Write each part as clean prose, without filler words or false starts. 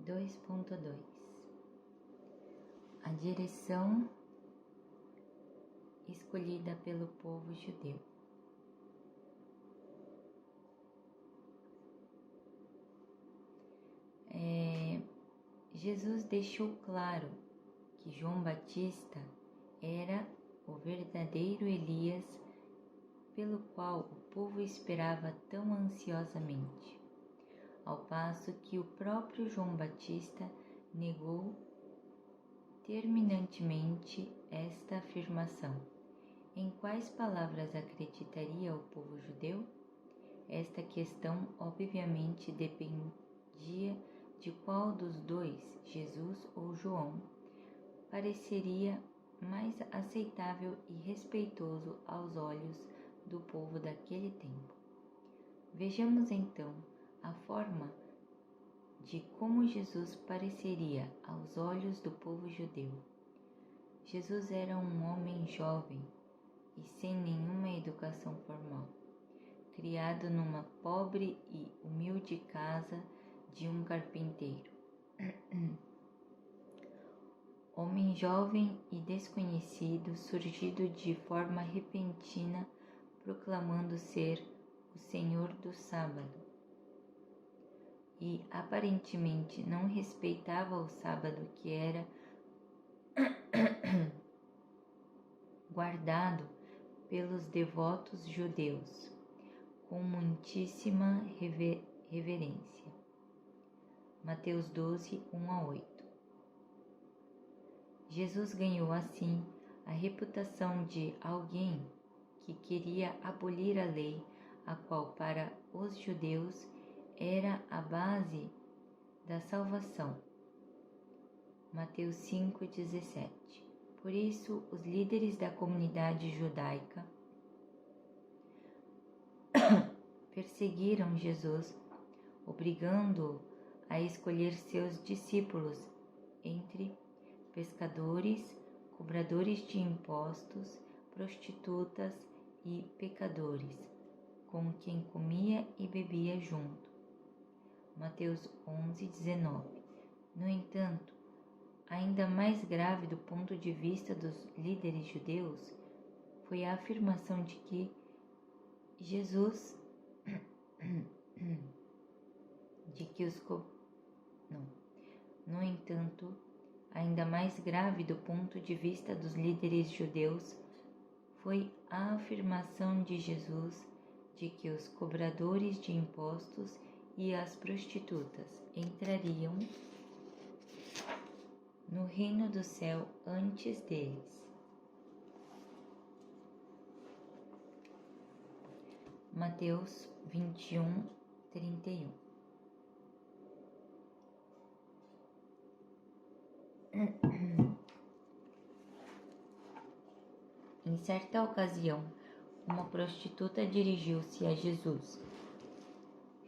2.2 A direção escolhida pelo povo judeu. Jesus deixou claro que João Batista era o verdadeiro Elias pelo qual o povo esperava tão ansiosamente, ao passo que o próprio João Batista negou terminantemente esta afirmação. Em quais palavras acreditaria o povo judeu? Esta questão obviamente dependia de qual dos dois, Jesus ou João, pareceria mais aceitável e respeitoso aos olhos do povo daquele tempo. Vejamos então a forma de como Jesus pareceria aos olhos do povo judeu. Jesus era um homem jovem e sem nenhuma educação formal, criado numa pobre e humilde casa de um carpinteiro. Homem jovem e desconhecido, surgido de forma repentina, proclamando ser o Senhor do sábado. E aparentemente não respeitava o sábado que era guardado pelos devotos judeus com muitíssima reverência. Mateus 12, 1-8. Jesus ganhou assim a reputação de alguém que queria abolir a lei, a qual para os judeus era a base da salvação. Mateus 5,17. Por isso, os líderes da comunidade judaica perseguiram Jesus, obrigando-o a escolher seus discípulos entre pescadores, cobradores de impostos, prostitutas e pecadores, com quem comia e bebia junto. Mateus 11:19. No entanto, ainda mais grave do ponto de vista dos líderes judeus foi a afirmação de que Jesus No entanto, ainda mais grave do ponto de vista dos líderes judeus foi a afirmação de Jesus de que os cobradores de impostos e as prostitutas entrariam no reino do céu antes deles. Mateus 21:31. Em certa ocasião, uma prostituta dirigiu-se a Jesus,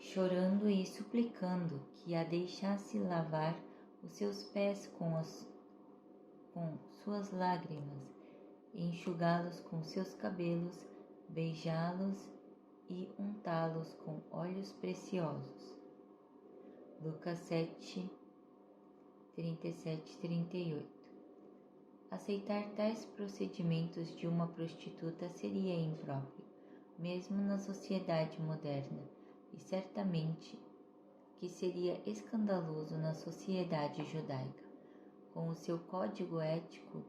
chorando e suplicando que a deixasse lavar os seus pés com suas lágrimas, enxugá-los com seus cabelos, beijá-los e untá-los com óleos preciosos. Lucas 7:37-38. Aceitar tais procedimentos de uma prostituta seria impróprio, mesmo na sociedade moderna, e certamente que seria escandaloso na sociedade judaica, com o seu código ético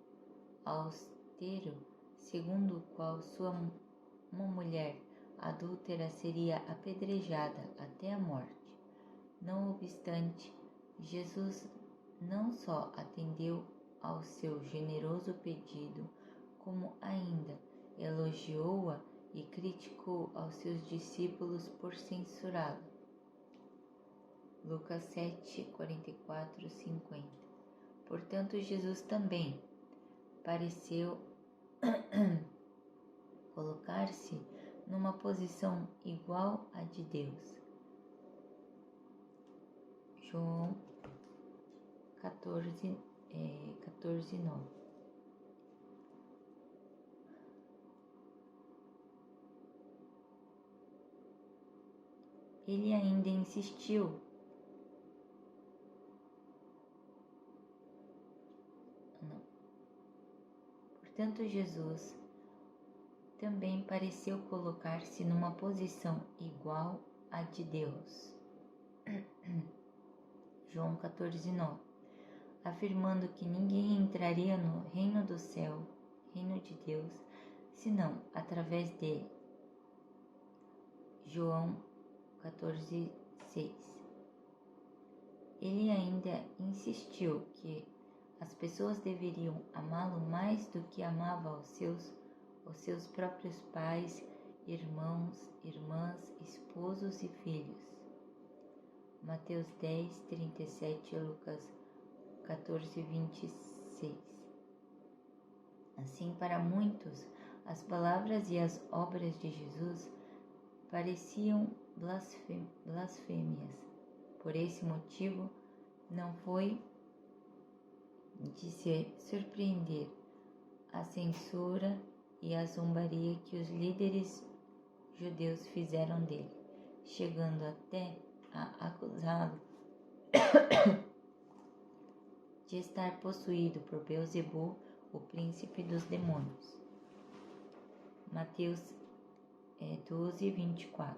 austero, segundo o qual uma mulher adúltera seria apedrejada até a morte. Não obstante, Jesus não só atendeu ao seu generoso pedido, como ainda elogiou-a e criticou aos seus discípulos por censurá-la. Lucas 7:44-50. Portanto, Jesus também pareceu colocar-se numa posição igual à de Deus. João 14:9. Ele ainda insistiu Portanto, Jesus também pareceu colocar-se numa posição igual à de Deus. João 14:9, afirmando que ninguém entraria no reino do céu, reino de Deus, senão através dele. João 14:6. Ele ainda insistiu que as pessoas deveriam amá-lo mais do que amava os seus próprios pais, irmãos, irmãs, esposos e filhos. Mateus 10:37 e Lucas 14:26. Assim, para muitos, as palavras e as obras de Jesus pareciam blasfêmias. Por esse motivo, não foi de se surpreender a censura e a zombaria que os líderes judeus fizeram dele, chegando até a acusá-lo de estar possuído por Beelzebul, o príncipe dos demônios. Mateus 12:24.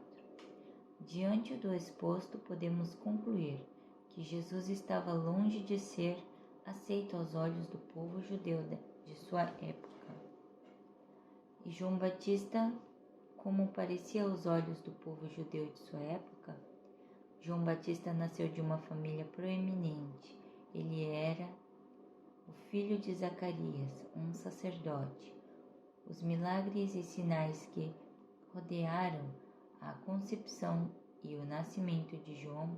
Diante do exposto, podemos concluir que Jesus estava longe de ser aceito aos olhos do povo judeu de sua época. E João Batista, como parecia aos olhos do povo judeu de sua época, João Batista nasceu de uma família proeminente. Ele era o filho de Zacarias, um sacerdote. Os milagres e sinais que rodearam a concepção e o nascimento de João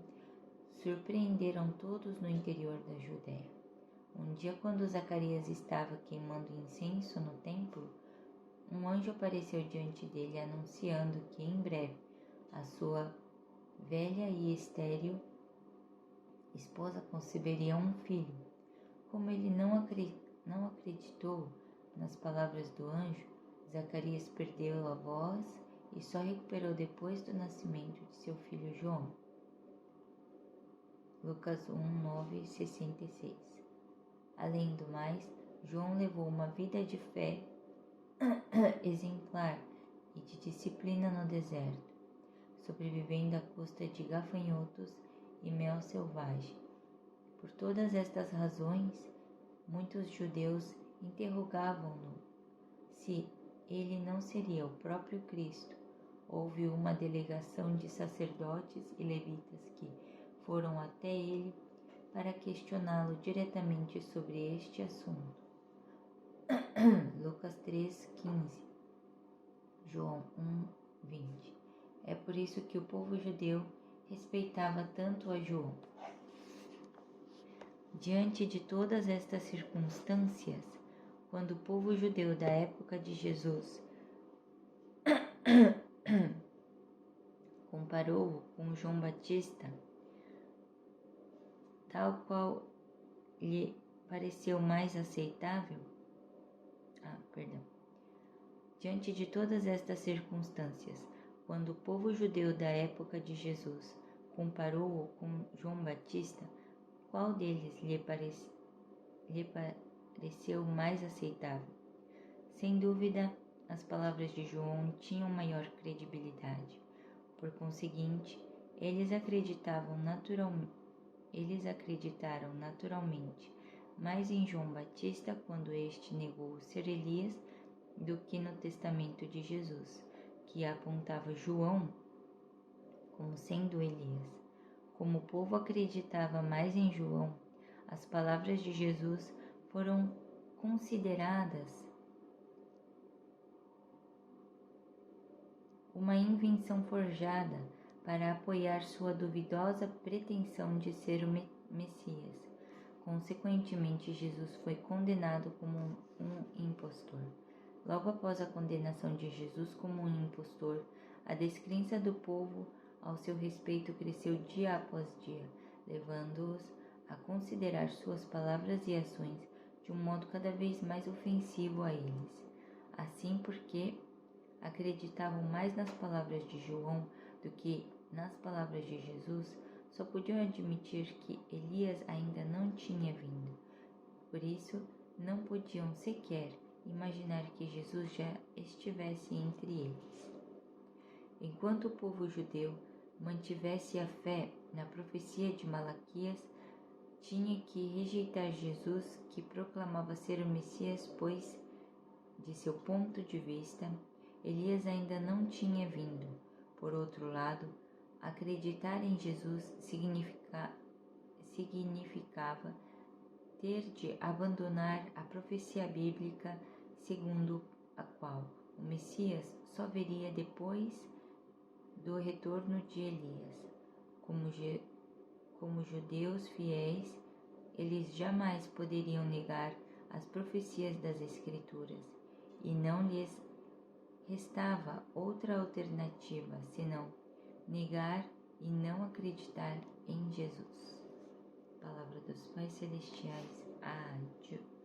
surpreenderam todos no interior da Judéia. Um dia, quando Zacarias estava queimando incenso no templo, um anjo apareceu diante dele, anunciando que em breve a sua velha e estéril esposa conceberia um filho. Como ele não acreditou nas palavras do anjo, Zacarias perdeu a voz e só recuperou depois do nascimento de seu filho João. Lucas 1:9-66. Além do mais, João levou uma vida de fé exemplar e de disciplina no deserto, sobrevivendo à custa de gafanhotos e mel selvagem. Por todas estas razões, muitos judeus interrogavam-no se ele não seria o próprio Cristo. Houve uma delegação de sacerdotes e levitas que foram até ele para questioná-lo diretamente sobre este assunto. Lucas 3:15, João 1:20. É por isso que o povo judeu respeitava tanto a João. Diante de todas estas circunstâncias, quando o povo judeu da época de Jesus comparou-o com João Batista, tal qual lhe pareceu mais aceitável, Diante de todas estas circunstâncias, quando o povo judeu da época de Jesus comparou-o com João Batista, qual deles lhe pareceu mais aceitável? Sem dúvida, as palavras de João tinham maior credibilidade. Por conseguinte, eles acreditaram naturalmente mais em João Batista quando este negou ser Elias do que no testamento de Jesus, que apontava João como sendo Elias. Como o povo acreditava mais em João, as palavras de Jesus foram consideradas uma invenção forjada para apoiar sua duvidosa pretensão de ser o Messias. Consequentemente, Jesus foi condenado como um impostor. Logo após a condenação de Jesus como um impostor, a descrença do povo ao seu respeito cresceu dia após dia, levando-os a considerar suas palavras e ações de um modo cada vez mais ofensivo a eles. Assim, porque acreditavam mais nas palavras de João do que nas palavras de Jesus, só podiam admitir que Elias ainda não tinha vindo. Por isso, não podiam sequer imaginar que Jesus já estivesse entre eles. Enquanto o povo judeu mantivesse a fé na profecia de Malaquias, tinha que rejeitar Jesus, que proclamava ser o Messias, pois, de seu ponto de vista, Elias ainda não tinha vindo. Por outro lado, acreditar em Jesus significava ter de abandonar a profecia bíblica segundo a qual o Messias só viria depois do retorno de Elias. Como judeus fiéis, eles jamais poderiam negar as profecias das Escrituras, e não lhes restava outra alternativa senão negar e não acreditar em Jesus. Palavra dos Pais Celestiais. Adiós.